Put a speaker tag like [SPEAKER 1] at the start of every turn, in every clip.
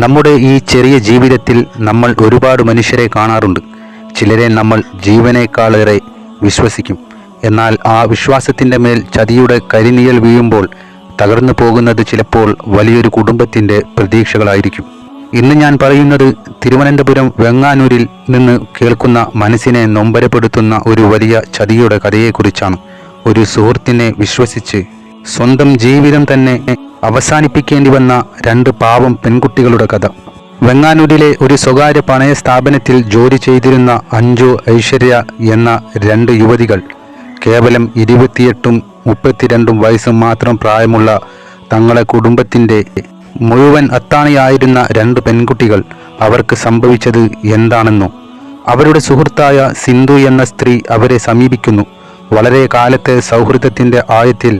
[SPEAKER 1] നമ്മുടെ ഈ ചെറിയ ജീവിതത്തിൽ നമ്മൾ ഒരുപാട് മനുഷ്യരെ കാണാറുണ്ട്. ചിലരെ നമ്മൾ ജീവനേക്കാളേറെ വിശ്വസിക്കും. എന്നാൽ ആ വിശ്വാസത്തിൻ്റെ മേൽ ചതിയുടെ കരിനിഴൽ വീഴുമ്പോൾ തകർന്നു പോകുന്നത് ചിലപ്പോൾ വലിയൊരു കുടുംബത്തിൻ്റെ പ്രതീക്ഷകളായിരിക്കും. ഇന്ന് ഞാൻ പറയുന്നത് തിരുവനന്തപുരം വെങ്ങാനൂരിൽ നിന്ന് കേൾക്കുന്ന മനസ്സിനെ നൊമ്പരപ്പെടുത്തുന്ന ഒരു വലിയ ചതിയുടെ കഥയെക്കുറിച്ചാണ്. ഒരു സുഹൃത്തിനെ വിശ്വസിച്ച് സ്വന്തം ജീവിതം തന്നെ അവസാനിപ്പിക്കേണ്ടി വന്ന രണ്ട് പാവം പെൺകുട്ടികളുടെ കഥ. വെങ്ങാനൂരിലെ ഒരു സ്വകാര്യ പണയ സ്ഥാപനത്തിൽ ജോലി ചെയ്തിരുന്ന അഞ്ജു, ഐശ്വര്യ എന്ന രണ്ട് യുവതികൾ കേവലം 28ഉം 32ഉം വയസ്സും മാത്രം പ്രായമുള്ള തങ്ങളെ കുടുംബത്തിൻ്റെ മുഴുവൻ അത്താണിയായിരുന്ന രണ്ട് പെൺകുട്ടികൾ അവർക്ക് സംഭവിച്ചത് എന്താണെന്നോ? അവരുടെ സുഹൃത്തായ സിന്ധു എന്ന സ്ത്രീ അവരെ സമീപിക്കുന്നു. വളരെ കാലത്തെ സൗഹൃദത്തിൻ്റെ ആഴത്തിൽ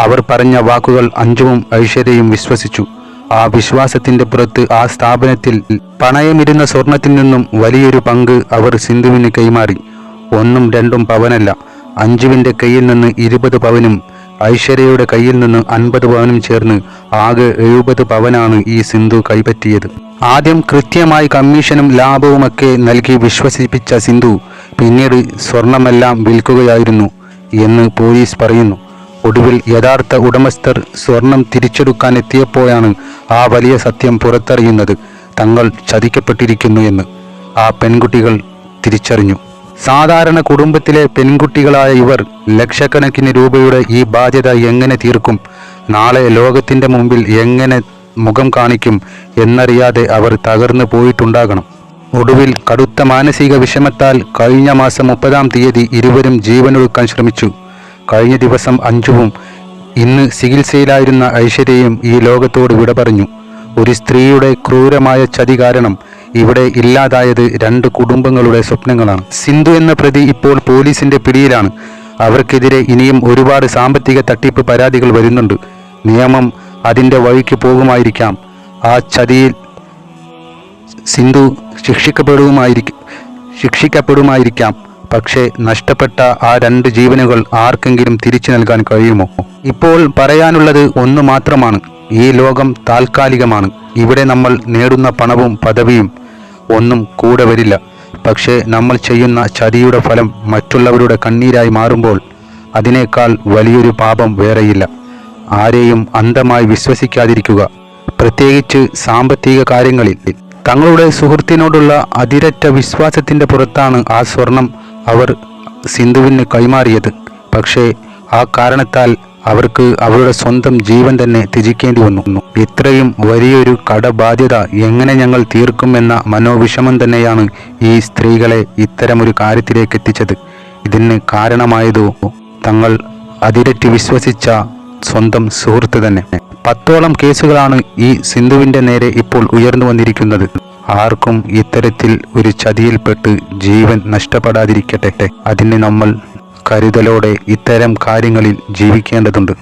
[SPEAKER 1] അവർ പറഞ്ഞ വാക്കുകൾ അഞ്ജുവും ഐശ്വര്യയും വിശ്വസിച്ചു. ആ വിശ്വാസത്തിൻ്റെ പുറത്ത് ആ സ്ഥാപനത്തിൽ പണയമിരുന്ന സ്വർണത്തിൽ നിന്നും വലിയൊരു പങ്ക് അവർ സിന്ധുവിന് കൈമാറി. 1ഉം 2ഉം പവനല്ല, അഞ്ജുവിൻ്റെ കയ്യിൽ നിന്ന് 20 പവനും ഐശ്വര്യയുടെ കയ്യിൽ നിന്ന് 50 പവനും ചേർന്ന് ആകെ 70 പവനാണ് ഈ സിന്ധു കൈപ്പറ്റിയത്. ആദ്യം കൃത്യമായി കമ്മീഷനും ലാഭവുമൊക്കെ നൽകി വിശ്വസിപ്പിച്ച സിന്ധു പിന്നീട് സ്വർണമെല്ലാം വിൽക്കുകയായിരുന്നു എന്ന് പോലീസ് പറയുന്നു. ഒടുവിൽ യഥാർത്ഥ ഉടമസ്ഥർ സ്വർണം തിരിച്ചെടുക്കാൻ എത്തിയപ്പോഴാണ് ആ വലിയ സത്യം പുറത്തറിയുന്നത്. തങ്ങൾ ചതിക്കപ്പെട്ടിരിക്കുന്നു എന്ന് ആ പെൺകുട്ടികൾ തിരിച്ചറിഞ്ഞു. സാധാരണ കുടുംബത്തിലെ പെൺകുട്ടികളായ ഇവർ ലക്ഷക്കണക്കിന് രൂപയുടെ ഈ ബാധ്യത എങ്ങനെ തീർക്കും, നാളെ ലോകത്തിൻ്റെ മുമ്പിൽ എങ്ങനെ മുഖം കാണിക്കും എന്നറിയാതെ അവർ തകർന്നു പോയിട്ടുണ്ടാകണം. ഒടുവിൽ കടുത്ത മാനസിക വിഷമത്താൽ കഴിഞ്ഞ മാസം 30-ാം തീയതി ഇരുവരും ജീവനൊടുക്കാൻ ശ്രമിച്ചു. കഴിഞ്ഞ ദിവസം അഞ്ജുവും ഇന്ന് ചികിത്സയിലായിരുന്ന ഐശ്വര്യയും ഈ ലോകത്തോട് വിട പറഞ്ഞു. ഒരു സ്ത്രീയുടെ ക്രൂരമായ ചതി കാരണം ഇവിടെ ഇല്ലാതായത് രണ്ട് കുടുംബങ്ങളുടെ സ്വപ്നങ്ങളാണ്. സിന്ധു എന്ന പ്രതി ഇപ്പോൾ പോലീസിന്റെ പിടിയിലാണ്. അവർക്കെതിരെ ഇനിയും ഒരുപാട് സാമ്പത്തിക തട്ടിപ്പ് പരാതികൾ വരുന്നുണ്ട്. നിയമം അതിൻ്റെ വഴിക്ക് പോകുമായിരിക്കാം. ആ ചതിയിൽ സിന്ധു ശിക്ഷിക്കപ്പെടുമായിരിക്കാം. പക്ഷേ നഷ്ടപ്പെട്ട ആ രണ്ട് ജീവനുകൾ ആർക്കെങ്കിലും തിരിച്ചു നൽകാൻ കഴിയുമോ? ഇപ്പോൾ പറയാനുള്ളത് ഒന്ന് മാത്രമാണ്. ഈ ലോകം താൽക്കാലികമാണ്. ഇവിടെ നമ്മൾ നേടുന്ന പണവും പദവിയും ഒന്നും കൂടെ വരില്ല. പക്ഷേ നമ്മൾ ചെയ്യുന്ന ചതിയുടെ ഫലം മറ്റുള്ളവരുടെ കണ്ണീരായി മാറുമ്പോൾ അതിനേക്കാൾ വലിയൊരു പാപം വേറെയില്ല. ആരെയും അന്ധമായി വിശ്വസിക്കാതിരിക്കുക, പ്രത്യേകിച്ച് സാമ്പത്തിക കാര്യങ്ങളിൽ. തങ്ങളുടെ സുഹൃത്തിനോടുള്ള അതിരറ്റ വിശ്വാസത്തിൻ്റെ പുറത്താണ് ആ സ്വർണം അവർ സിന്ധുവിന് കൈമാറിയത്. പക്ഷേ ആ കാരണത്താൽ അവർക്ക് അവരുടെ സ്വന്തം ജീവൻ തന്നെ ത്യജിക്കേണ്ടി വന്നു. ഇത്രയും വലിയൊരു കടബാധ്യത എങ്ങനെ ഞങ്ങൾ തീർക്കും എന്ന മനോവിഷമം തന്നെയാണ് ഈ സ്ത്രീകളെ ഇത്തരമൊരു കാര്യത്തിലേക്ക് എത്തിച്ചത്. ഇതിന് കാരണമായതോ തങ്ങൾ അതിരറ്റ് വിശ്വസിച്ച സ്വന്തം സുഹൃത്ത് തന്നെ. 10ഓളം കേസുകളാണ് ഈ സിന്ധുവിൻ്റെ നേരെ ഇപ്പോൾ ഉയർന്നു വന്നിരിക്കുന്നത്. ആർക്കും ഇത്തരത്തിൽ ഒരു ചതിയിൽപ്പെട്ട് ജീവൻ നഷ്ടപ്പെടാതിരിക്കട്ടെ. അതിന് നമ്മൾ കരുതലോടെ ഇത്തരം കാര്യങ്ങളിൽ ജീവിക്കേണ്ടതുണ്ട്.